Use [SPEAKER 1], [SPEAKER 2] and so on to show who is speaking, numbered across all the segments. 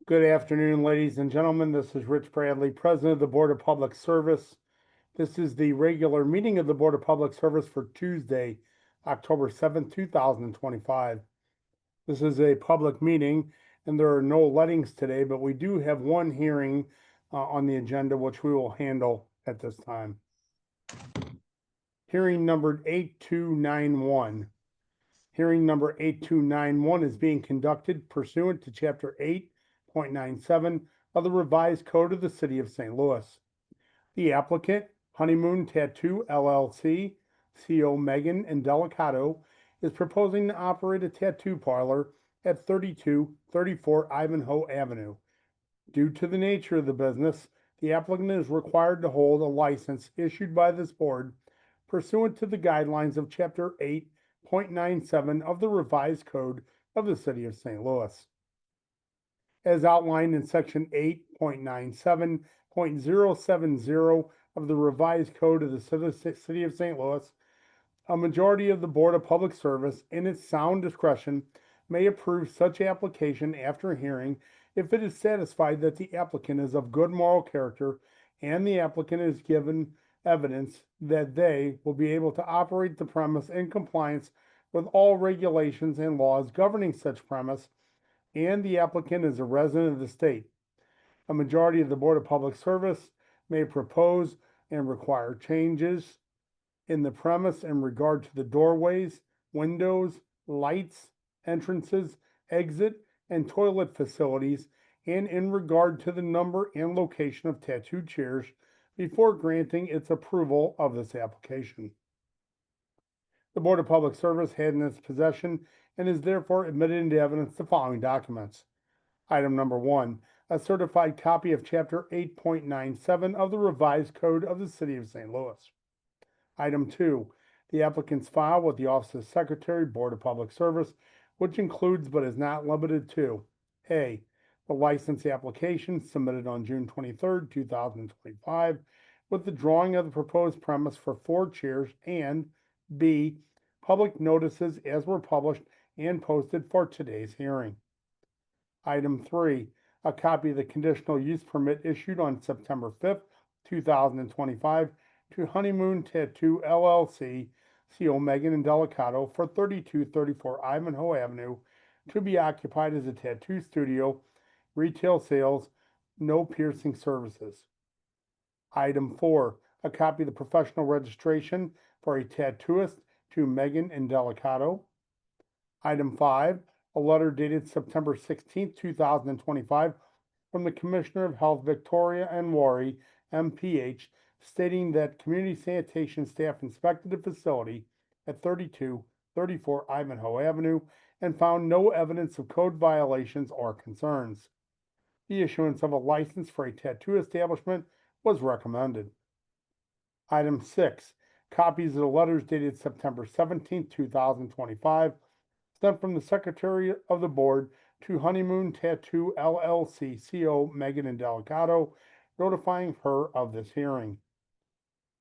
[SPEAKER 1] Good afternoon, ladies and gentlemen. This is Rich Bradley, President of the Board of Public Service. This is the regular meeting of the Board of Public Service for Tuesday, October 7th, 2025. This is a public meeting and there are no lettings today, but we do have one hearing on the agenda, which we will handle at this time. Hearing number 8291. Hearing number 8291 is being conducted pursuant to Chapter 8.97 of the Revised Code of the City of St. Louis. The applicant, Honeymoon Tattoo LLC, CO Megan and Delicato, is proposing to operate a tattoo parlor at 3234 Ivanhoe Avenue. Due to the nature of the business, the applicant is required to hold a license issued by this board pursuant to the guidelines of Chapter 8.97 of the Revised Code of the City of St. Louis. As outlined in Section 8.97.070 of the Revised Code of the City of St. Louis, a majority of the Board of Public Service, in its sound discretion, may approve such application after a hearing if it is satisfied that the applicant is of good moral character and the applicant is given evidence that they will be able to operate the premise in compliance with all regulations and laws governing such premise, and the applicant is a resident of the state. A majority of the Board of Public Service may propose and require changes in the premise in regard to the doorways, windows, lights, entrances, exit, and toilet facilities, and in regard to the number and location of tattoo chairs before granting its approval of this application. The Board of Public Service had in its possession and is therefore admitted into evidence the following documents. Item number 1, a certified copy of Chapter 8.97 of the Revised Code of the City of St. Louis. Item 2, the applicant's file with the Office of Secretary, Board of Public Service, which includes but is not limited to A, the license application submitted on June 23rd, 2025, with the drawing of the proposed premise for 4 chairs, and B, public notices as were published and posted for today's hearing. Item 3, a copy of the conditional use permit issued on September 5th, 2025 to Honeymoon Tattoo LLC, CO Megan and Delicato, for 3234 Ivanhoe Avenue, to be occupied as a tattoo studio, retail sales, no piercing services. Item 4, a copy of the professional registration for a tattooist to Megan and Delicato. Item 5, a letter dated September 16th, 2025 from the Commissioner of Health Victoria N. Wari, MPH, stating that community sanitation staff inspected the facility at 3234 Ivanhoe Avenue and found no evidence of code violations or concerns. The issuance of a license for a tattoo establishment was recommended. Item 6, copies of the letters dated September 17, 2025, sent from the Secretary of the Board to Honeymoon Tattoo LLC, CO Megan and Delicato, notifying her of this hearing.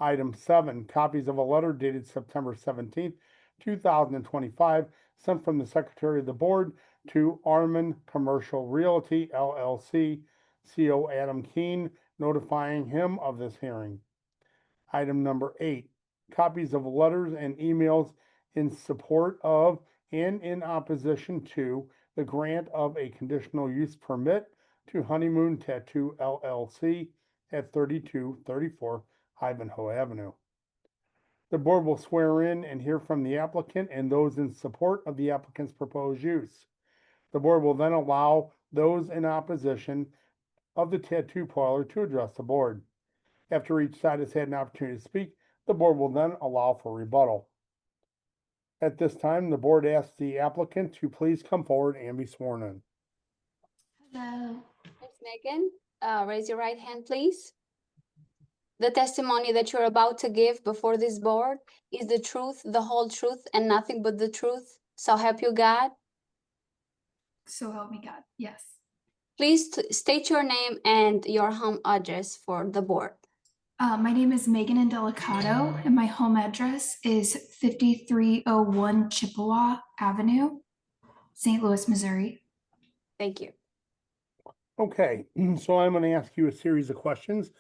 [SPEAKER 1] Item 7, copies of a letter dated September 17, 2025, sent from the Secretary of the Board to Arman Commercial Realty LLC, CO Adam Keene, notifying him of this hearing. Item number 8, copies of letters and emails in support of and in opposition to the grant of a conditional use permit to Honeymoon Tattoo LLC at 3234 Ivanhoe Avenue. The board will swear in and hear from the applicant and those in support of the applicant's proposed use. The board will then allow those in opposition of the tattoo parlor to address the board. After each side has had an opportunity to speak, the board will then allow for rebuttal. At this time, the board asks the applicant to please come forward and be sworn in.
[SPEAKER 2] Hello. Ms. Megan, raise your right hand, please. The testimony that you're about to give before this board is the truth, the whole truth, and nothing but the truth. So help you God.
[SPEAKER 3] So help me God. Yes.
[SPEAKER 2] Please state your name and your home address for the board.
[SPEAKER 3] My name is Megan Indelicato, and my home address is 5301 Chippewa Avenue, St. Louis, Missouri.
[SPEAKER 2] Thank you.
[SPEAKER 1] Okay, so I'm gonna ask you a series of questions.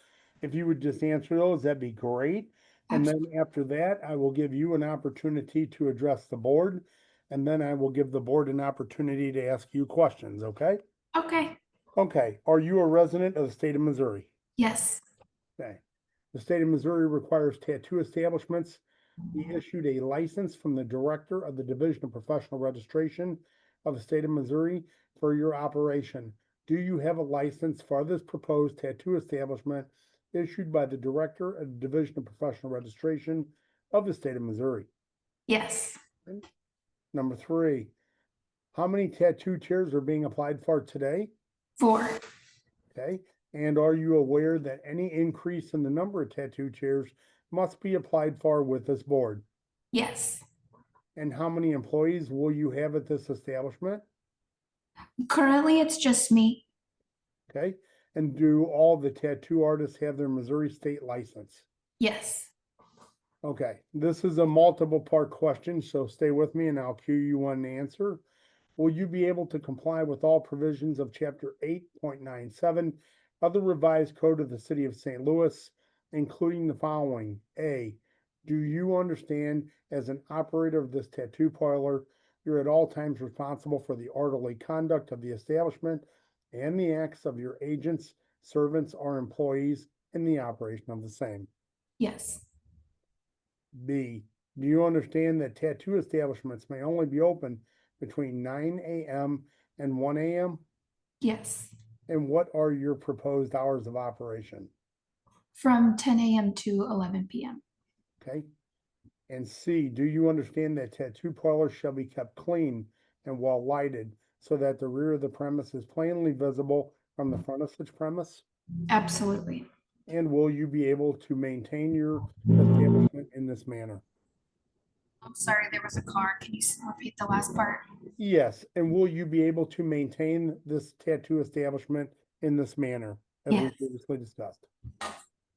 [SPEAKER 1] If you would just answer those, that'd be great. And then after that, I will give you an opportunity to address the board. And then I will give the board an opportunity to ask you questions, okay?
[SPEAKER 3] Okay.
[SPEAKER 1] Okay, are you a resident of the state of Missouri?
[SPEAKER 3] Yes.
[SPEAKER 1] Okay. The state of Missouri requires tattoo establishments be issued a license from the Director of the Division of Professional Registration of the state of Missouri for your operation. Do you have a license for this proposed tattoo establishment issued by the Director of the Division of Professional Registration of the state of Missouri?
[SPEAKER 3] Yes.
[SPEAKER 1] Number 3, how many tattoo chairs are being applied for today?
[SPEAKER 3] 4.
[SPEAKER 1] Okay, and are you aware that any increase in the number of tattoo chairs must be applied for with this board?
[SPEAKER 3] Yes.
[SPEAKER 1] And how many employees will you have at this establishment?
[SPEAKER 3] Currently, it's just me.
[SPEAKER 1] Okay, and do all the tattoo artists have their Missouri state license?
[SPEAKER 3] Yes.
[SPEAKER 1] Okay, this is a multiple part question, so stay with me and I'll cue you one answer. Will you be able to comply with all provisions of Chapter 8.97 of the revised code of the city of St. Louis, including the following? A, do you understand as an operator of this tattoo parlor, you're at all times responsible for the orderly conduct of the establishment and the acts of your agents, servants, or employees in the operation of the same?
[SPEAKER 3] Yes.
[SPEAKER 1] B, do you understand that tattoo establishments may only be open between 9 a.m. and 1 a.m.?
[SPEAKER 3] Yes.
[SPEAKER 1] And what are your proposed hours of operation?
[SPEAKER 3] From 10 a.m. to 11 p.m.
[SPEAKER 1] Okay. And C, do you understand that tattoo parlors shall be kept clean and well lighted so that the rear of the premise is plainly visible from the front of such premise?
[SPEAKER 3] Absolutely.
[SPEAKER 1] And will you be able to maintain your establishment in this manner?
[SPEAKER 3] I'm sorry, there was a car. Can you repeat the last part?
[SPEAKER 1] Yes, and will you be able to maintain this tattoo establishment in this manner, as we
[SPEAKER 3] Yes.
[SPEAKER 1] previously discussed?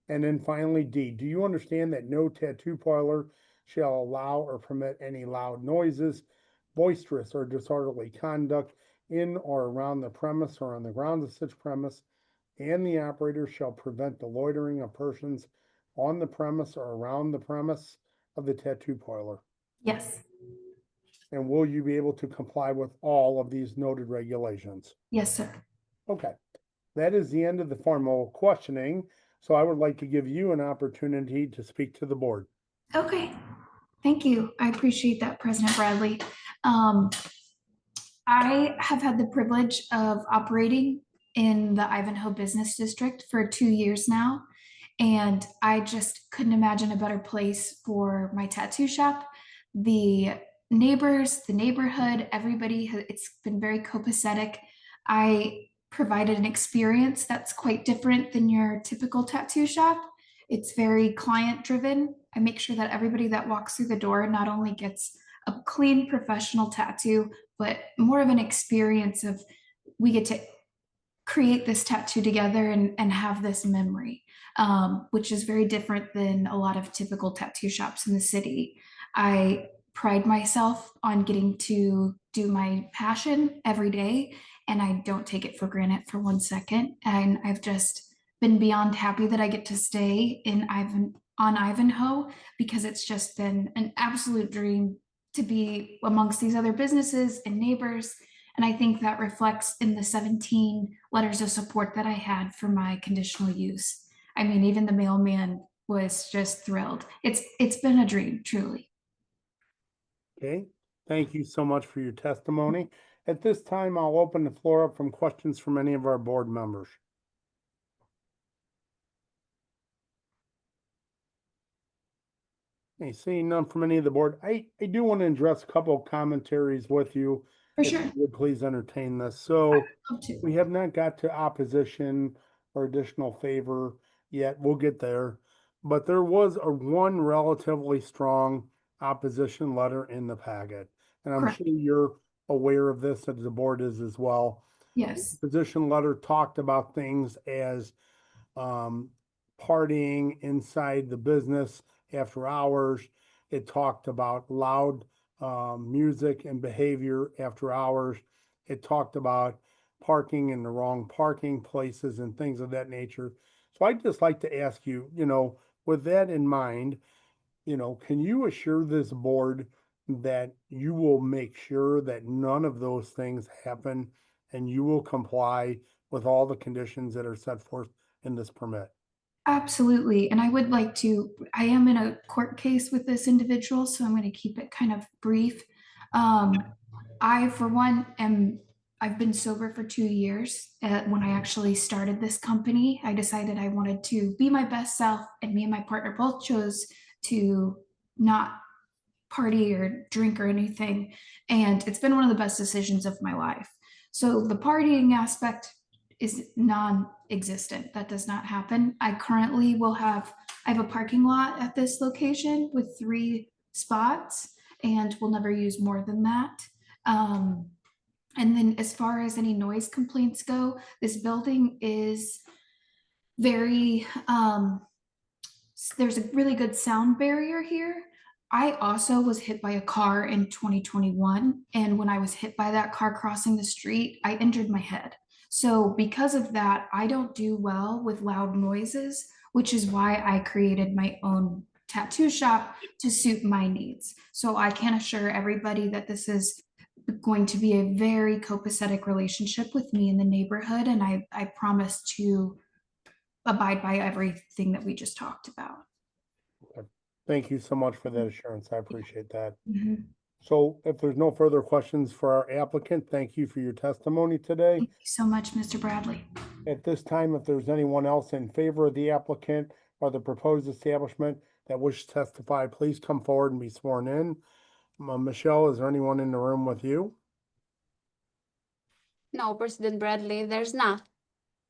[SPEAKER 1] And then finally, D, do you understand that no tattoo parlor shall allow or permit any loud noises, boisterous or disorderly conduct in or around the premise or on the grounds of such premise, and the operator shall prevent the loitering of persons on the premise or around the premise of the tattoo parlor?
[SPEAKER 3] Yes.
[SPEAKER 1] And will you be able to comply with all of these noted regulations?
[SPEAKER 3] Yes, sir.
[SPEAKER 1] Okay, that is the end of the formal questioning. So I would like to give you an opportunity to speak to the board.
[SPEAKER 3] Okay. Thank you. I appreciate that, President Bradley. Um, I have had the privilege of operating in the Ivanhoe Business District for 2 years now, and I just couldn't imagine a better place for my tattoo shop. The neighbors, the neighborhood, everybody, it's been very copacetic. I provided an experience that's quite different than your typical tattoo shop. It's very client driven. I make sure that everybody that walks through the door not only gets a clean professional tattoo, but more of an experience of we get to create this tattoo together and have this memory, which is very different than a lot of typical tattoo shops in the city. I pride myself on getting to do my passion every day, and I don't take it for granted for 1 second. And I've just been beyond happy that I get to stay on Ivanhoe because it's just been an absolute dream to be amongst these other businesses and neighbors. And I think that reflects in the 17 letters of support that I had for my conditional use. I mean, even the mailman was just thrilled. It's been a dream, truly.
[SPEAKER 1] Okay, thank you so much for your testimony. At this time, I'll open the floor up from questions from any of our board members. Okay, seeing none from any of the board, I do want to address a couple of commentaries with you.
[SPEAKER 3] For
[SPEAKER 1] If
[SPEAKER 3] sure.
[SPEAKER 1] you would please entertain this. So
[SPEAKER 3] Love to.
[SPEAKER 1] we have not got to opposition or additional favor yet. We'll get there. But there was one relatively strong opposition letter in the packet. And I'm
[SPEAKER 3] Correct.
[SPEAKER 1] sure you're aware of this, as the board is as well.
[SPEAKER 3] Yes.
[SPEAKER 1] The opposition letter talked about things as partying inside the business after hours. It talked about loud music and behavior after hours. It talked about parking in the wrong parking places and things of that nature. So I'd just like to ask you, with that in mind, can you assure this board that you will make sure that none of those things happen and you will comply with all the conditions that are set forth in this permit?
[SPEAKER 3] Absolutely. And I would like to, I am in a court case with this individual, so I'm going to keep it kind of brief. I, for one, I've been sober for 2 years. When I actually started this company, I decided I wanted to be my best self, and me and my partner both chose to not party or drink or anything. And it's been one of the best decisions of my life. So the partying aspect is non-existent. That does not happen. I have a parking lot at this location with 3 spots, and we'll never use more than that. And then as far as any noise complaints go, this building is very, there's a really good sound barrier here. I also was hit by a car in 2021. And when I was hit by that car crossing the street, I injured my head. So because of that, I don't do well with loud noises, which is why I created my own tattoo shop to suit my needs. So I can assure everybody that this is going to be a very copacetic relationship with me in the neighborhood. And I promise to abide by everything that we just talked about.
[SPEAKER 1] Thank you so much for that assurance. I appreciate that.
[SPEAKER 3] Mhm.
[SPEAKER 1] So if there's no further questions for our applicant, thank you for your testimony today.
[SPEAKER 3] Thank you so much, Mr. Bradley.
[SPEAKER 1] At this time, if there's anyone else in favor of the applicant or the proposed establishment that wishes to testify, please come forward and be sworn in. Michelle, is there anyone in the room with you?
[SPEAKER 2] No, President Bradley, there's not.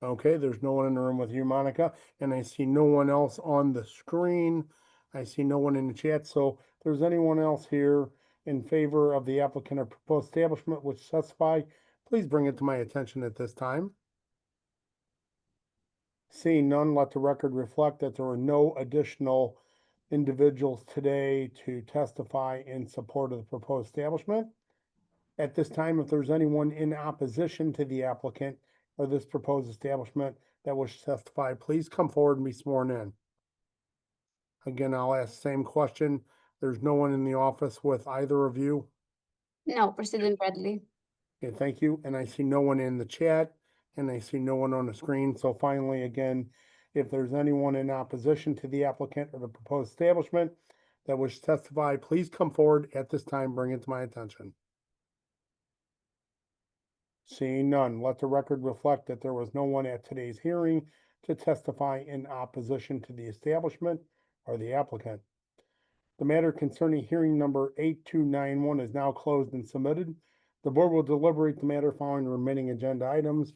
[SPEAKER 1] Okay, there's no one in the room with you, Monica, and I see no one else on the screen. I see no one in the chat. So if there's anyone else here in favor of the applicant or proposed establishment which testify, please bring it to my attention at this time. Seeing none, let the record reflect that there were no additional individuals today to testify in support of the proposed establishment. At this time, if there's anyone in opposition to the applicant or this proposed establishment that wishes to testify, please come forward and be sworn in. Again, I'll ask the same question. There's no one in the office with either of you.
[SPEAKER 2] No, President Bradley.
[SPEAKER 1] Okay, thank you. And I see no one in the chat and I see no one on the screen. So finally, again, if there's anyone in opposition to the applicant or the proposed establishment that wishes to testify, please come forward at this time, bring it to my attention. Seeing none, let the record reflect that there was no one at today's hearing to testify in opposition to the establishment or the applicant. The matter concerning hearing number 8291 is now closed and submitted. The board will deliberate the matter following the remaining agenda items.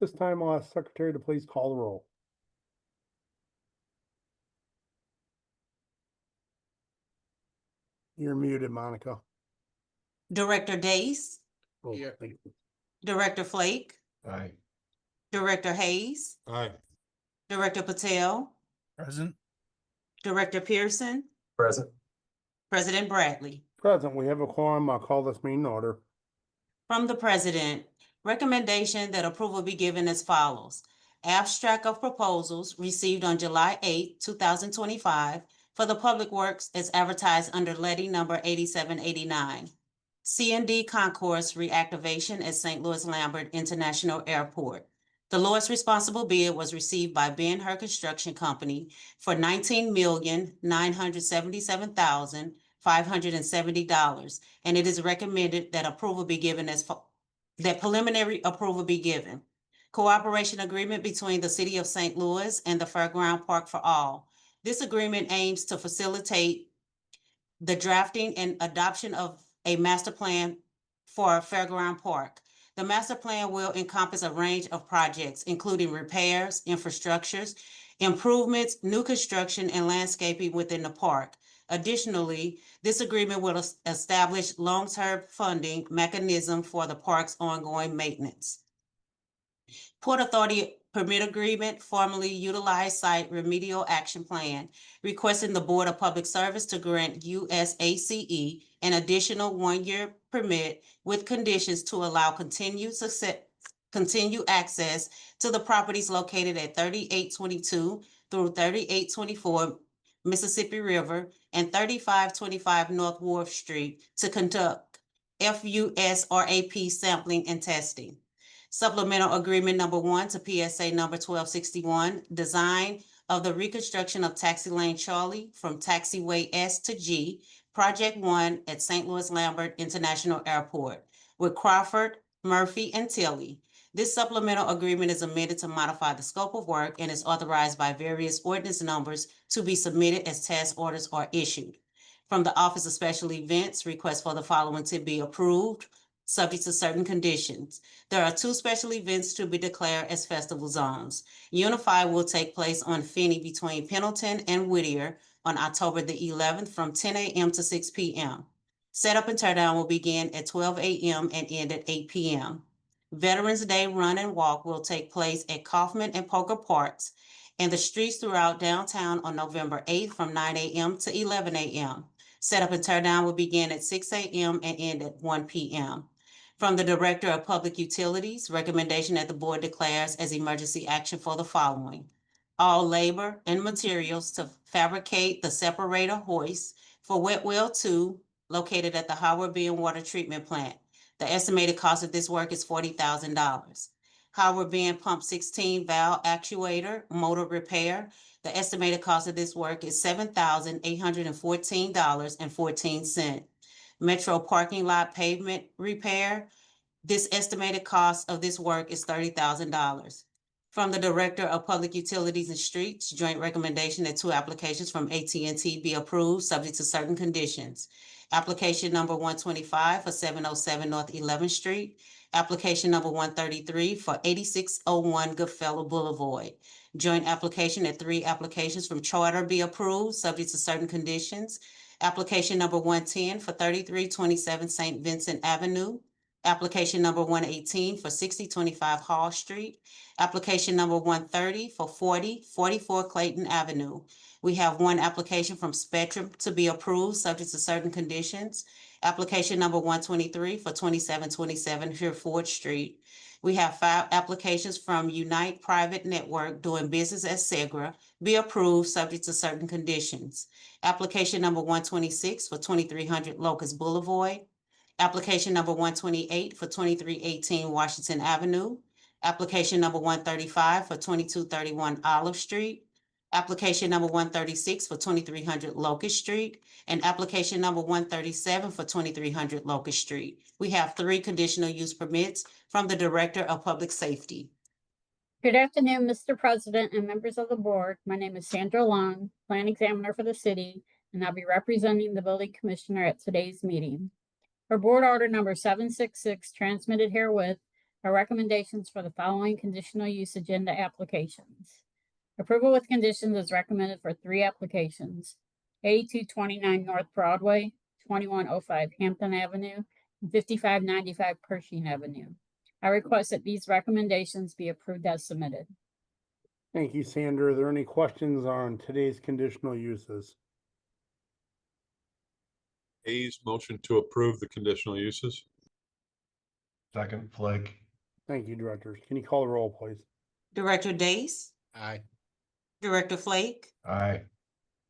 [SPEAKER 1] This time I'll ask Secretary to please call the roll. You're muted, Monica.
[SPEAKER 4] Director Dace,
[SPEAKER 1] Oh,
[SPEAKER 5] Here.
[SPEAKER 1] thank you.
[SPEAKER 4] Director Flake,
[SPEAKER 5] Aye.
[SPEAKER 4] Director Hayes,
[SPEAKER 5] Aye.
[SPEAKER 4] Director Patel,
[SPEAKER 5] Present.
[SPEAKER 4] Director Pearson,
[SPEAKER 5] Present.
[SPEAKER 4] President Bradley.
[SPEAKER 1] Present, we have a quorum. I'll call this meeting in order.
[SPEAKER 4] From the President, recommendation that approval be given as follows. Abstract of proposals received on July 8, 2025 for the Public Works as advertised under letting number 8789. C&D Concourse reactivation at St. Louis Lambert International Airport. The lowest responsible bid was received by Ben-Hur Construction Company for $19,977,570, and it is recommended that approval be given that preliminary approval be given. Cooperation agreement between the City of St. Louis and the Fairground Park for All. This agreement aims to facilitate the drafting and adoption of a master plan for Fairground Park. The master plan will encompass a range of projects, including repairs, infrastructures, improvements, new construction, and landscaping within the park. Additionally, this agreement will establish long-term funding mechanism for the park's ongoing maintenance. Port Authority Permit Agreement, formerly utilized site remedial action plan, requesting the Board of Public Service to grant USACE an additional 1-year permit with conditions to allow continued continue access to the properties located at 3822 through 3824 Mississippi River and 3525 North Wharf Street to conduct FUSRAP sampling and testing. Supplemental Agreement Number 1 to PSA Number 1261, design of the reconstruction of Taxi Lane Charlie from Taxiway S to G, Project 1 at St. Louis Lambert International Airport with Crawford, Murphy, and Tilly. This supplemental agreement is amended to modify the scope of work and is authorized by various ordinance numbers to be submitted as task orders are issued. From the Office of Special Events, request for the following to be approved, subject to certain conditions. There are 2 special events to be declared as festival zones. Unify will take place on Finney between Pendleton and Whittier on October the 11th from 10 a.m. to 6 p.m. Setup and teardown will begin at 12 a.m. and end at 8 p.m. Veterans Day Run and Walk will take place at Kaufman and Poker Parks and the streets throughout downtown on November 8th from 9 a.m. to 11 a.m. Setup and teardown will begin at 6 a.m. and end at 1 p.m. From the Director of Public Utilities, recommendation that the board declares as emergency action for the following. All labor and materials to fabricate the separator hoist for Wet Well 2 located at the Howard Bend Water Treatment Plant. The estimated cost of this work is $40,000. Howard Bend Pump 16 Valve Actuator Motor Repair. The estimated cost of this work is $7,814.14. Metro Parking Lot Pavement Repair. This estimated cost of this work is $30,000. From the Director of Public Utilities and Streets, joint recommendation that 2 applications from AT&T be approved, subject to certain conditions. Application number 125 for 707 North 11th Street. Application number 133 for 8601 Goodfellow Boulevard. Joint application that 3 applications from Charter be approved, subject to certain conditions. Application number 110 for 3327 St. Vincent Avenue. Application number 118 for 6025 Hall Street. Application number 130 for 4044 Clayton Avenue. We have 1 application from Spectrum to be approved, subject to certain conditions. Application number 123 for 2727 Hereford Street. We have 5 applications from Unite Private Network doing business as Segra, be approved, subject to certain conditions. Application number 126 for 2300 Locust Boulevard. Application number 128 for 2318 Washington Avenue. Application number 135 for 2231 Olive Street. Application number 136 for 2300 Locust Street, and application number 137 for 2300 Locust Street. We have 3 conditional use permits from the Director of Public Safety.
[SPEAKER 5] Good afternoon, Mr. President and members of the board. My name is Sandra Long, Plan Examiner for the city, and I'll be representing the Building Commissioner at today's meeting. For Board Order Number 766 transmitted herewith are recommendations for the following conditional use agenda applications. Approval with conditions is recommended for 3 applications: 8229 North Broadway, 2105 Hampton Avenue, and 5595 Pershing Avenue. I request that these recommendations be approved as submitted.
[SPEAKER 1] Thank you, Sandra. Are there any questions on today's conditional uses?
[SPEAKER 6] Hayes, motion to approve the conditional uses.
[SPEAKER 7] Second, Flake.
[SPEAKER 1] Thank you, Directors. Can you call the roll, please?
[SPEAKER 4] Director Dace,
[SPEAKER 7] Aye.
[SPEAKER 4] Director Flake,
[SPEAKER 7] Aye.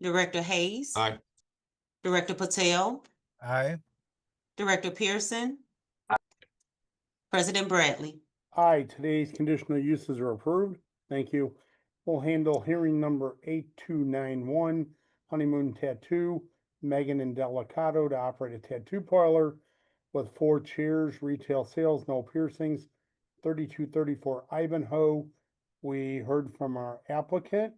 [SPEAKER 4] Director Hayes.
[SPEAKER 6] Aye.
[SPEAKER 4] Director Patel,
[SPEAKER 7] Aye.
[SPEAKER 4] Director Pearson. President Bradley.
[SPEAKER 1] Aye, today's conditional uses are approved. Thank you. We'll handle hearing number 8291, Honeymoon Tattoo, Megan and Delicato to operate a tattoo parlor with 4 chairs, retail sales, no piercings, 3234 Ivanhoe. We heard from our applicant,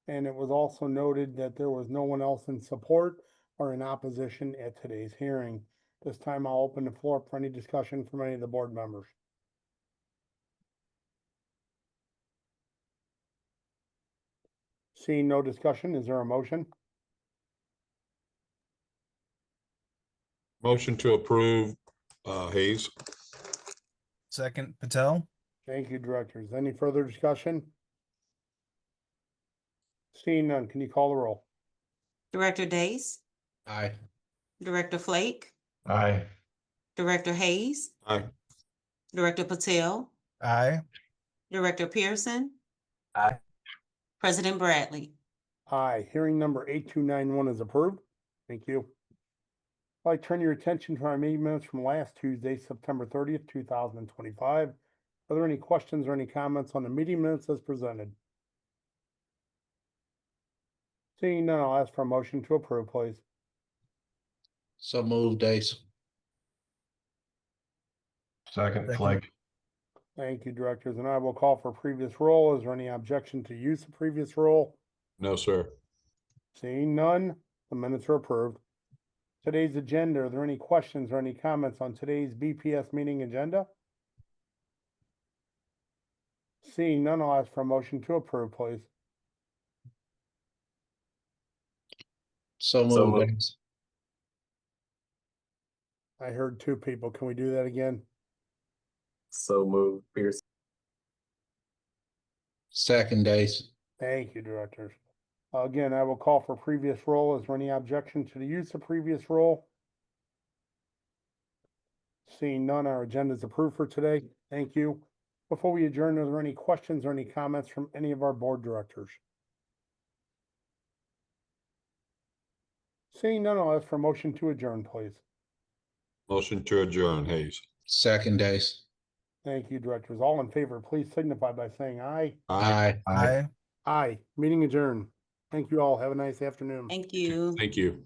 [SPEAKER 1] and it was also noted that there was no one else in support or in opposition at today's hearing. This time I'll open the floor for any discussion from any of the board members. Seeing no discussion, is there a motion?
[SPEAKER 6] Motion to approve, Hayes.
[SPEAKER 7] Second, Patel.
[SPEAKER 1] Thank you, Directors. Any further discussion? Seeing none, can you call the roll?
[SPEAKER 4] Director Dace,
[SPEAKER 7] Aye.
[SPEAKER 4] Director Flake,
[SPEAKER 7] Aye.
[SPEAKER 4] Director Hayes,
[SPEAKER 6] Aye.
[SPEAKER 4] Director Patel,
[SPEAKER 7] Aye.
[SPEAKER 4] Director Pearson,
[SPEAKER 7] Aye.
[SPEAKER 4] President Bradley.
[SPEAKER 1] Aye. Hearing number 8291 is approved. Thank you. I'd like to turn your attention to our meeting minutes from last Tuesday, September 30th, 2025. Are there any questions or any comments on the meeting minutes as presented? Seeing none, I'll ask for a motion to approve, please.
[SPEAKER 8] So moved, Dace.
[SPEAKER 7] Second, Flake.
[SPEAKER 1] Thank you, directors, and I will call for previous roll. Is there any objection to use of previous roll?
[SPEAKER 6] No, sir.
[SPEAKER 1] Seeing none, the minutes are approved. Today's agenda, are there any questions or any comments on today's BPS meeting agenda? Seeing none, I'll ask for a motion to approve, please.
[SPEAKER 8] So
[SPEAKER 7] So
[SPEAKER 8] moved,
[SPEAKER 7] moved.
[SPEAKER 8] Dace.
[SPEAKER 1] I heard two people. Can we do that again?
[SPEAKER 9] So moved, Pierce.
[SPEAKER 8] Second, Dace.
[SPEAKER 1] Thank you, directors. Again, I will call for previous roll. Is there any objection to the use of previous roll? Seeing none, our agenda is approved for today. Thank you. Before we adjourn, are there any questions or any comments from any of our board directors? Seeing none, I'll ask for a motion to adjourn, please.
[SPEAKER 6] Motion to adjourn, Hayes.
[SPEAKER 8] Second, Dace.
[SPEAKER 1] Thank you, directors. All in favor, please signify by saying aye.
[SPEAKER 8] Aye.
[SPEAKER 7] Aye.
[SPEAKER 1] Aye. Meeting adjourned. Thank you all. Have a nice afternoon.
[SPEAKER 4] Thank you.
[SPEAKER 6] Thank you.